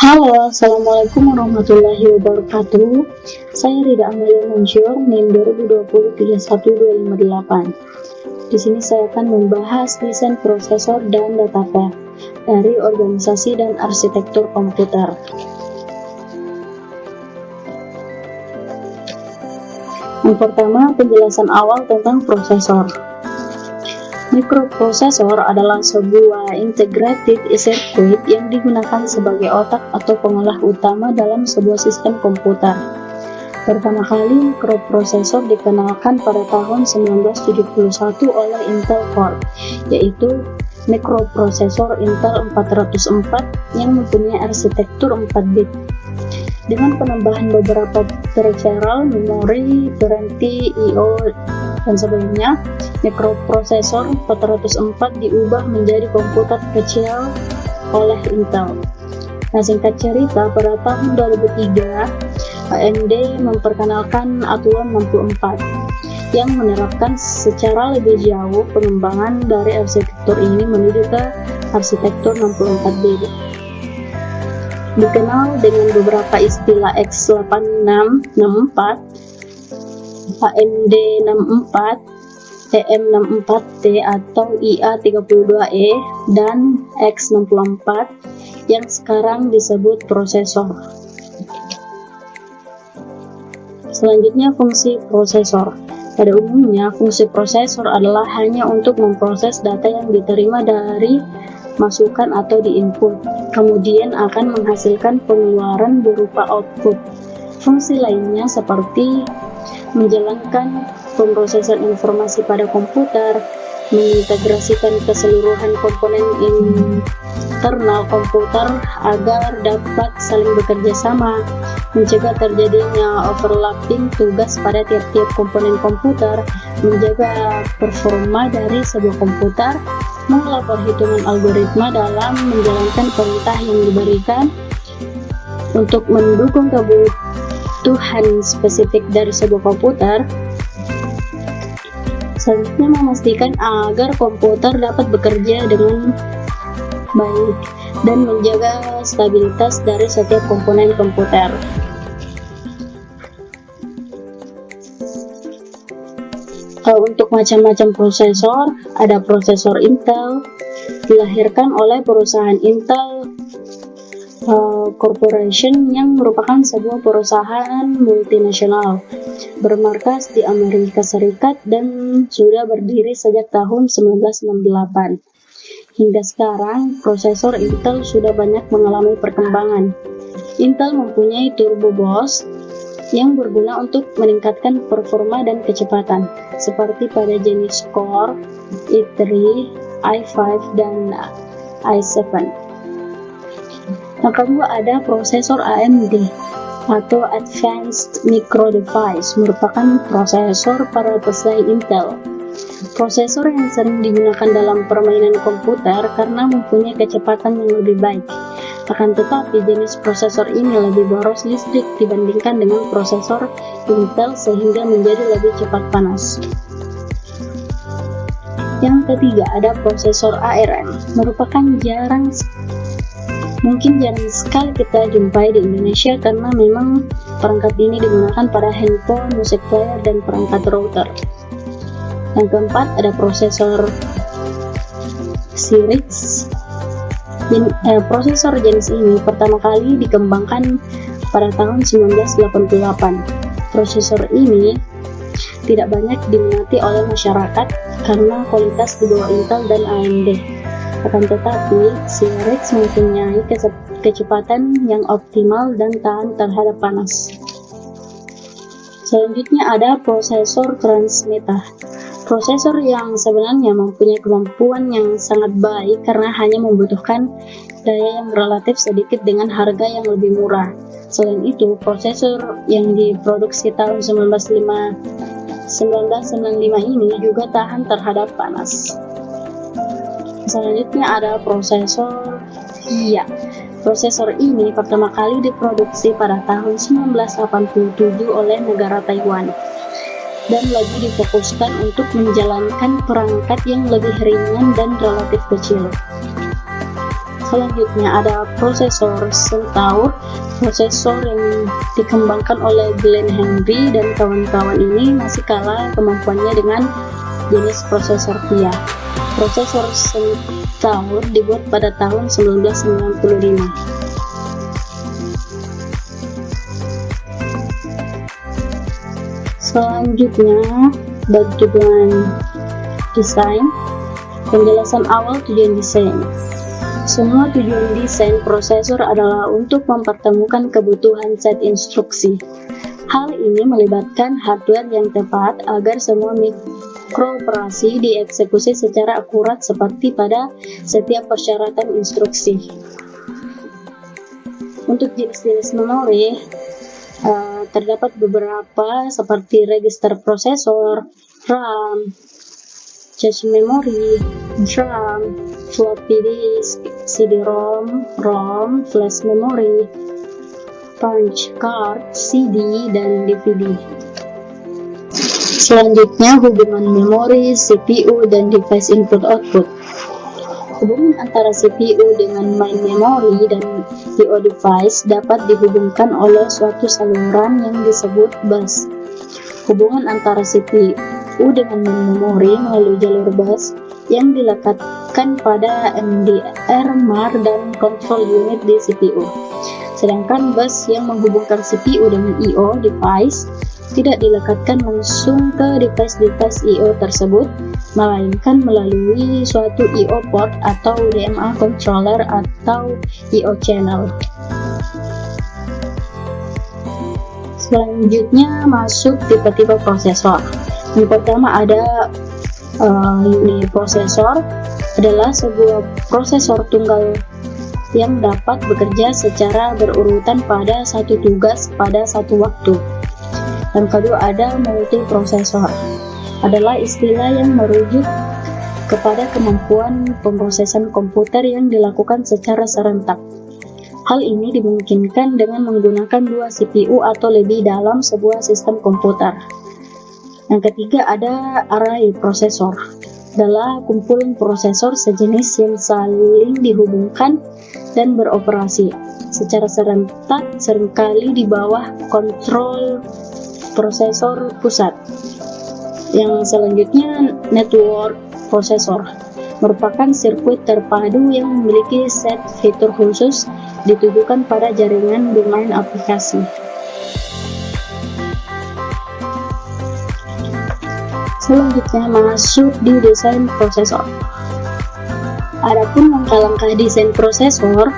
Halo, Assalamualaikum warahmatullahi wabarakatuh. Saya Rida Amalia Mansyur, NIM 2020-31258. Di sini saya akan membahas desain prosesor dan datapath dari organisasi dan arsitektur komputer. Yang pertama, penjelasan awal tentang prosesor. Mikroprosesor adalah sebuah integrated circuit yang digunakan sebagai otak atau pengolah utama dalam sebuah sistem komputer. Pertama kali mikroprosesor dikenalkan pada tahun 1971 oleh Intel Corp, yaitu mikroprosesor Intel 404 yang mempunyai arsitektur 4 bit. Dengan penambahan beberapa peripheral, memori, berhenti, I/O, dan sebagainya, mikroprosesor 404 diubah menjadi komputer kecil oleh Intel. Nah, singkat cerita, pada tahun 2003, AMD memperkenalkan Athlon 64 yang menerapkan secara lebih jauh pengembangan dari arsitektur ini menuju ke arsitektur 64 bit. Dikenal dengan beberapa istilah x86-64, AMD 64, TM64T atau IA32E, dan X64 yang sekarang disebut prosesor. Selanjutnya, fungsi prosesor. Pada umumnya, fungsi prosesor adalah hanya untuk memproses data yang diterima dari masukan atau di input, kemudian akan menghasilkan pengeluaran berupa output. Fungsi lainnya seperti menjalankan pemrosesan informasi pada komputer, mengintegrasikan keseluruhan komponen internal komputer agar dapat saling bekerja sama, mencegah terjadinya overlapping tugas pada tiap-tiap komponen komputer, menjaga performa dari sebuah komputer, mengolah perhitungan algoritma dalam menjalankan perintah yang diberikan untuk mendukung kebutuhan spesifik dari sebuah komputer. Selanjutnya, memastikan agar komputer dapat bekerja dengan baik dan menjaga stabilitas dari setiap komponen komputer. Untuk macam-macam prosesor, ada prosesor Intel, dilahirkan oleh perusahaan Intel Corporation yang merupakan sebuah perusahaan multinasional bermarkas di Amerika Serikat dan sudah berdiri sejak tahun 1968. Hingga sekarang, prosesor Intel sudah banyak mengalami perkembangan. Intel mempunyai Turbo Boost yang berguna untuk meningkatkan performa dan kecepatan, seperti pada jenis Core, i3, i5, dan i7. Yang kedua, ada prosesor AMD atau Advanced Micro Device, merupakan prosesor para pesaing Intel. Prosesor yang sering digunakan dalam permainan komputer karena mempunyai kecepatan yang lebih baik. Akan tetapi, jenis prosesor ini lebih boros listrik dibandingkan dengan prosesor Intel sehingga menjadi lebih cepat panas. Yang ketiga, ada prosesor ARM, merupakan mungkin jarang sekali kita jumpai di Indonesia karena memang perangkat ini digunakan pada handphone, music player, dan perangkat router. Yang keempat, ada prosesor Cyrix. Prosesor jenis ini pertama kali dikembangkan pada tahun 1988. Prosesor ini tidak banyak diminati oleh masyarakat karena kualitas di bawah Intel dan AMD. Akan tetapi, Cyrix mempunyai kecepatan yang optimal dan tahan terhadap panas. Selanjutnya ada prosesor Transmeta. Prosesor yang sebenarnya mempunyai kemampuan yang sangat baik karena hanya membutuhkan daya yang relatif sedikit dengan harga yang lebih murah. Selain itu, prosesor yang diproduksi tahun 1995 ini juga tahan terhadap panas. Selanjutnya ada prosesor VIA. Prosesor ini pertama kali diproduksi pada tahun 1987 oleh negara Taiwan dan lagi difokuskan untuk menjalankan perangkat yang lebih ringan dan relatif kecil. Selanjutnya ada prosesor Centaur. Prosesor yang dikembangkan oleh Glenn Henry dan kawan-kawan ini masih kalah kemampuannya dengan jenis prosesor VIA. Prosesor Centaur dibuat pada tahun 1995. Selanjutnya bagian desain. Penjelasan awal tujuan desain. Semua tujuan desain prosesor adalah untuk mempertemukan kebutuhan set instruksi. Hal ini melibatkan hardware yang tepat agar semua mikrooperasi dieksekusi secara akurat seperti pada setiap persyaratan instruksi. Untuk jenis-jenis memori, terdapat beberapa seperti register prosesor, RAM, cache memory, DRAM, floppy disk, CD-ROM, ROM, flash memory, punch card, CD, dan DVD. Selanjutnya, hubungan memori, CPU, dan device input-output. Hubungan antara CPU dengan main memory dan I/O device dapat dihubungkan oleh suatu saluran yang disebut bus. Hubungan antara CPU dengan main memory melalui jalur bus yang dilekatkan pada MDR, MAR, dan control unit di CPU. Sedangkan bus yang menghubungkan CPU dengan I/O device tidak dilekatkan langsung ke device-device I/O tersebut, melainkan melalui suatu I/O port atau DMA controller atau I/O channel. Selanjutnya masuk tipe-tipe prosesor. Yang pertama ada uniprosesor, adalah sebuah prosesor tunggal yang dapat bekerja secara berurutan pada satu tugas pada satu waktu. Yang kedua ada multiprosesor, adalah istilah yang merujuk kepada kemampuan pemrosesan komputer yang dilakukan secara serentak. Hal ini dimungkinkan dengan menggunakan dua CPU atau lebih dalam sebuah sistem komputer. Yang ketiga ada array prosesor, adalah kumpulan prosesor sejenis yang saling dihubungkan dan beroperasi secara serentak, seringkali di bawah kontrol prosesor pusat. Yang selanjutnya network prosesor, merupakan sirkuit terpadu yang memiliki set fitur khusus ditujukan pada jaringan bermain aplikasi. Selanjutnya masuk di desain prosesor. Adapun langkah-langkah desain prosesor,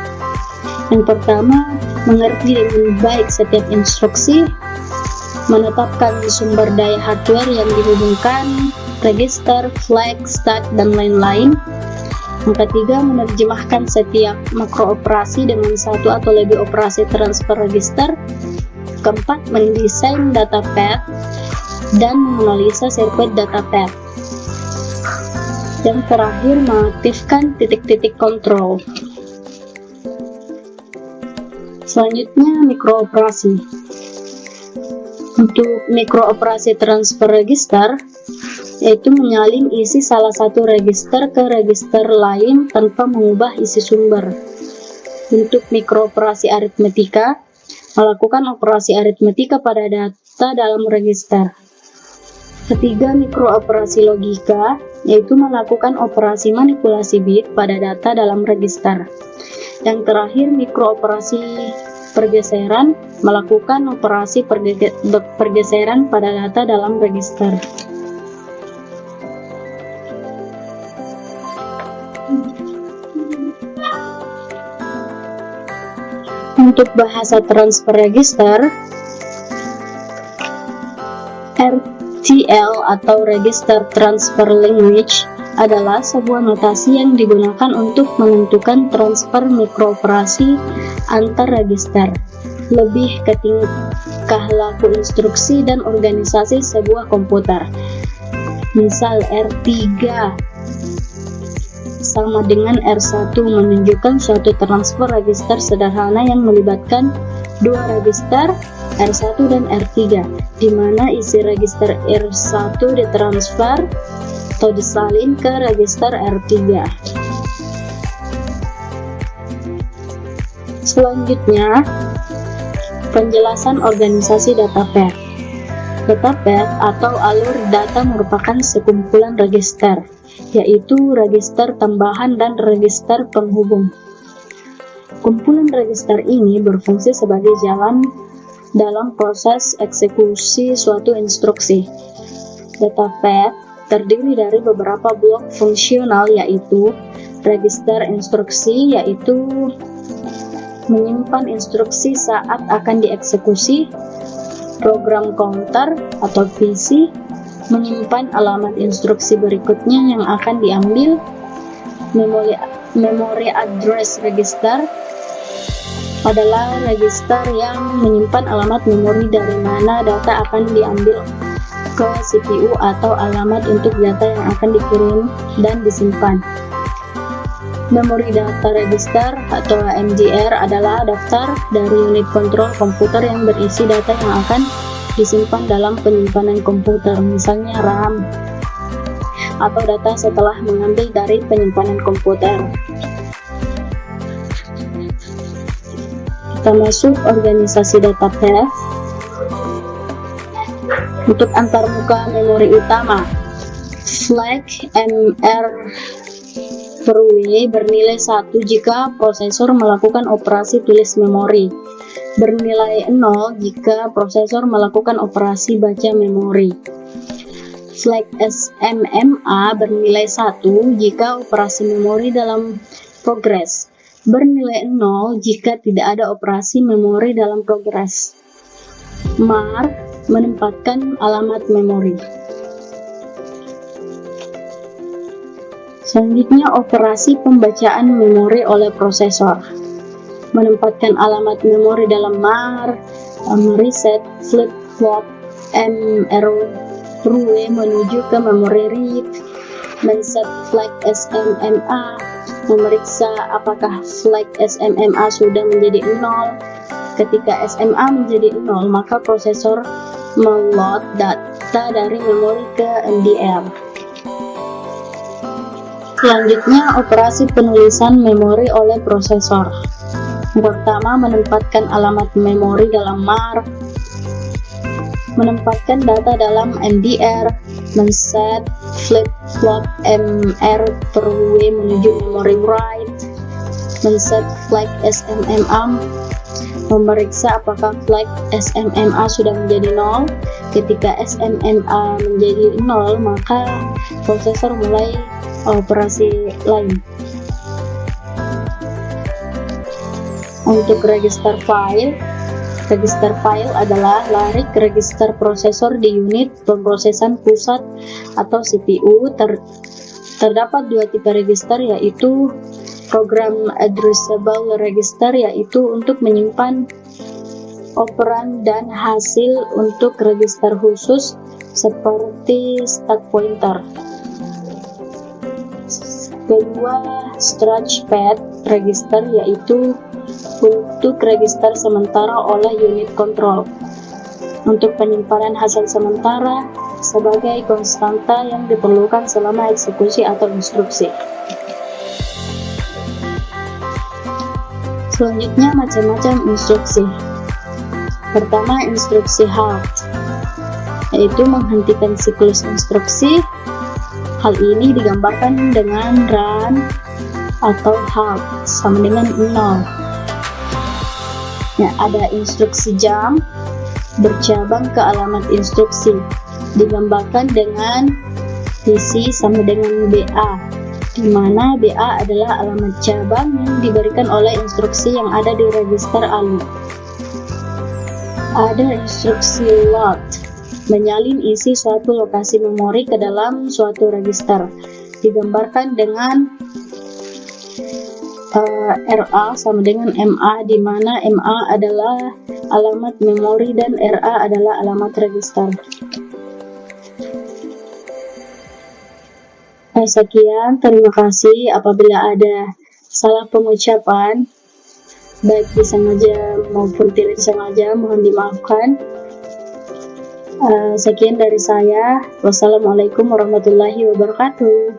yang pertama mengerti dengan baik setiap instruksi, menetapkan sumber daya hardware yang dihubungkan, register, flag, stack, dan lain-lain. Yang ketiga, menerjemahkan setiap makrooperasi dengan satu atau lebih operasi transfer register. Keempat, mendesain data path dan menganalisa sirkuit data path. Yang terakhir, mengaktifkan titik-titik kontrol. Selanjutnya, mikrooperasi. Untuk mikrooperasi transfer register, yaitu menyalin isi salah satu register ke register lain tanpa mengubah isi sumber. Untuk mikrooperasi aritmetika, melakukan operasi aritmetika pada data dalam register. Ketiga, mikrooperasi logika, yaitu melakukan operasi manipulasi bit pada data dalam register. Yang terakhir, mikrooperasi pergeseran, melakukan operasi pergeseran pada data dalam register. Untuk bahasa transfer register, RTL atau Register Transfer Language adalah sebuah notasi yang digunakan untuk menentukan transfer mikrooperasi antar register, lebih ke tingkah laku instruksi dan organisasi sebuah komputer. Misal R3 sama dengan R1 menunjukkan suatu transfer register sederhana yang melibatkan dua register R1 dan R3, di mana isi register R1 ditransfer atau disalin ke register R3. Selanjutnya, penjelasan organisasi data path. Data path atau alur data merupakan sekumpulan register, yaitu register tambahan dan register penghubung. Kumpulan register ini berfungsi sebagai jalan dalam proses eksekusi suatu instruksi. Data path terdiri dari beberapa blok fungsional, yaitu register instruksi, yaitu menyimpan instruksi saat akan dieksekusi, program counter atau PC, menyimpan alamat instruksi berikutnya yang akan diambil, memory address register adalah register yang menyimpan alamat memori dari mana data akan diambil ke CPU atau alamat untuk data yang akan dikirim dan disimpan. Memory Data Register atau MDR adalah daftar dari unit kontrol komputer yang berisi data yang akan disimpan dalam penyimpanan komputer, misalnya RAM, atau data setelah mengambil dari penyimpanan komputer. Kita masuk organisasi data path. Untuk antarmuka memori utama, flag MR per W bernilai 1 jika prosesor melakukan operasi tulis memori, bernilai 0 jika prosesor melakukan operasi baca memori. Flag SMMA bernilai 1 jika operasi memori dalam progres, bernilai 0 jika tidak ada operasi memori dalam progres. MAR menempatkan alamat memori. Selanjutnya, operasi pembacaan memori oleh prosesor. Menempatkan alamat memori dalam MAR, reset flip-flop MRW menuju ke memori read, men-set flag SMMA, memeriksa apakah flag SMMA sudah menjadi 0. Ketika SMA menjadi 0, maka prosesor meload data dari memori ke MDR. Selanjutnya, operasi penulisan memori oleh prosesor. Pertama, menempatkan alamat memori dalam MAR, menempatkan data dalam MDR, men-set flip-flop MR per W menuju memori write, men-set flag SMMA, memeriksa apakah flag SMMA sudah menjadi 0. Ketika SMMA menjadi 0, maka prosesor mulai operasi lain. Untuk register file adalah larik register prosesor di unit pemrosesan pusat atau CPU. Terdapat dua tipe register, yaitu program addressable register, yaitu untuk menyimpan operan dan hasil, untuk register khusus seperti stack pointer. Kedua, structured register, yaitu untuk register sementara oleh unit kontrol, untuk penyimpanan hasil sementara sebagai konstanta yang diperlukan selama eksekusi atau instruksi. Selanjutnya, macam-macam instruksi. Pertama, instruksi halt, yaitu menghentikan siklus instruksi. Hal ini digambarkan dengan run atau halt sama dengan 0. Nah, ada instruksi jump, bercabang ke alamat instruksi, digambarkan dengan PC sama dengan BA, di mana BA adalah alamat cabang yang diberikan oleh instruksi yang ada di register ALU. Ada instruksi load, menyalin isi suatu lokasi memori ke dalam suatu register, digambarkan dengan RA sama dengan MA, di mana MA adalah alamat memori dan RA adalah alamat register. Sekian, terima kasih. Apabila ada salah pengucapan, baik disengaja maupun tidak disengaja, mohon dimaafkan. Sekian dari saya. Wassalamualaikum warahmatullahi wabarakatuh.